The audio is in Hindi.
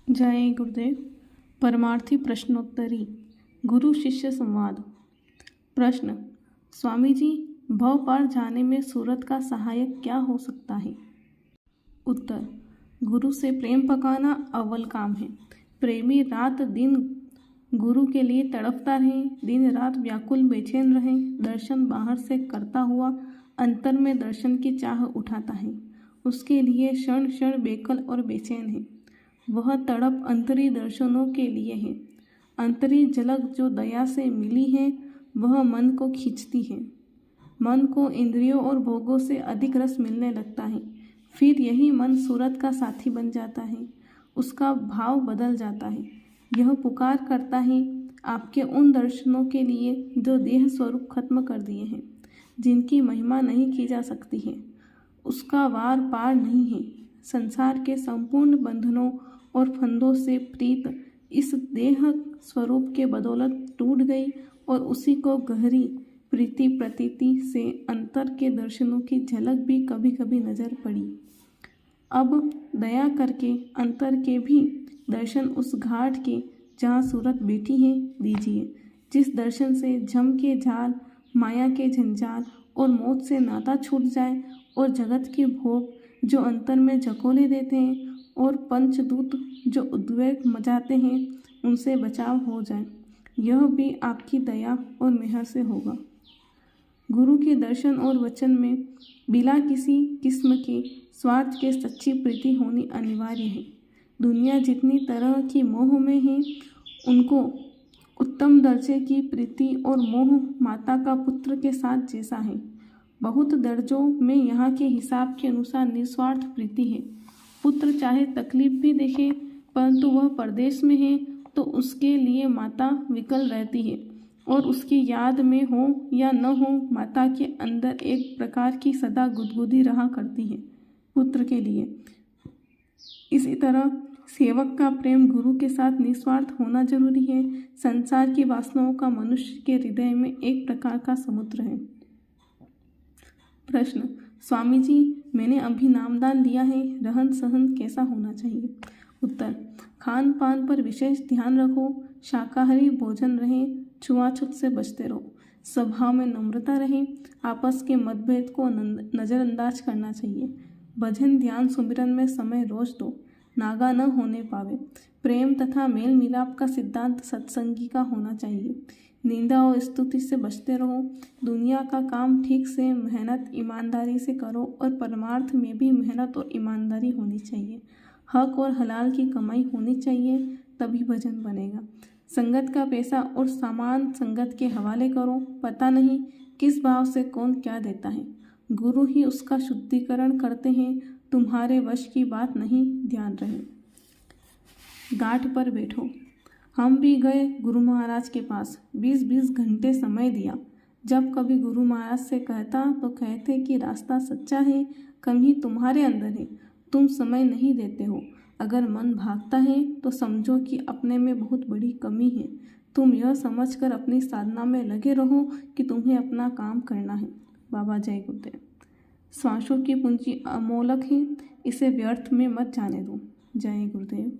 जय गुरुदेव। परमार्थी प्रश्नोत्तरी गुरु शिष्य संवाद। प्रश्न: स्वामी जी, भव पार जाने में सूरत का सहायक क्या हो सकता है? उत्तर: गुरु से प्रेम पकाना अव्वल काम है। प्रेमी रात दिन गुरु के लिए तड़पता रहे, दिन रात व्याकुल बेचैन रहे, दर्शन बाहर से करता हुआ अंतर में दर्शन की चाह उठाता है। उसके लिए क्षण क्षण बेकल और बेचैन है। वह तड़प अंतरी दर्शनों के लिए है। अंतरी झलक जो दया से मिली है वह मन को खींचती है। मन को इंद्रियों और भोगों से अधिक रस मिलने लगता है। फिर यही मन सूरत का साथी बन जाता है। उसका भाव बदल जाता है। यह पुकार करता है आपके उन दर्शनों के लिए जो देह स्वरूप खत्म कर दिए हैं, जिनकी महिमा नहीं की जा सकती है, उसका वार पार नहीं है। संसार के संपूर्ण बंधनों और फंदों से प्रीत इस देह स्वरूप के बदौलत टूट गई और उसी को गहरी प्रीति प्रतीति से अंतर के दर्शनों की झलक भी कभी कभी नजर पड़ी। अब दया करके अंतर के भी दर्शन उस घाट के जहाँ सूरत बैठी है दीजिए, जिस दर्शन से जम के जाल, माया के जंजाल और मौत से नाता छूट जाए और जगत के भोग जो अंतर में झकोले देते हैं और पंचदूत जो उद्वेग मचाते हैं उनसे बचाव हो जाए। यह भी आपकी दया और मेहर से होगा। गुरु के दर्शन और वचन में बिना किसी किस्म के स्वार्थ के सच्ची प्रीति होनी अनिवार्य है। दुनिया जितनी तरह की मोह में है, उनको उत्तम दर्जे की प्रीति और मोह माता का पुत्र के साथ जैसा है। बहुत दर्जों में यहाँ के हिसाब के अनुसार निस्वार्थ प्रीति है। पुत्र चाहे तकलीफ भी देखे, परंतु वह परदेश में है तो उसके लिए माता विकल रहती है और उसकी याद में हो या न हो, माता के अंदर एक प्रकार की सदा गुदगुदी रहा करती है पुत्र के लिए। इसी तरह सेवक का प्रेम गुरु के साथ निस्वार्थ होना जरूरी है। संसार की वासनाओं का मनुष्य के हृदय में एक प्रकार का समुद्र है। प्रश्न: स्वामी जी, मैंने अभी नामदान लिया है, रहन सहन कैसा होना चाहिए? उत्तर: खान पान पर विशेष ध्यान रखो, शाकाहारी भोजन रहे, छुआछूत से बचते रहो, स्वभाव में नम्रता रहे, आपस के मतभेद को नज़रअंदाज करना चाहिए। भजन ध्यान सुमिरन में समय रोज दो, नागा न होने पावे। प्रेम तथा मेल मिलाप का सिद्धांत सत्संगी का होना चाहिए। निंदा और स्तुति से बचते रहो। दुनिया का काम ठीक से मेहनत ईमानदारी से करो और परमार्थ में भी मेहनत और ईमानदारी होनी चाहिए। हक और हलाल की कमाई होनी चाहिए, तभी भजन बनेगा। संगत का पैसा और सामान संगत के हवाले करो। पता नहीं किस भाव से कौन क्या देता है, गुरु ही उसका शुद्धिकरण करते हैं। तुम्हारे वश की बात नहीं, ध्यान रहे। घाट पर बैठो। हम भी गए गुरु महाराज के पास, 20-20 घंटे समय दिया। जब कभी गुरु महाराज से कहता तो कहते कि रास्ता सच्चा है, कमी तुम्हारे अंदर है, तुम समय नहीं देते हो। अगर मन भागता है तो समझो कि अपने में बहुत बड़ी कमी है। तुम यह समझकर अपनी साधना में लगे रहो कि तुम्हें अपना काम करना है। बाबा जय गुरुदेव। श्वासों की पूंजी अमोलक है, इसे व्यर्थ में मत जाने दो। जय गुरुदेव।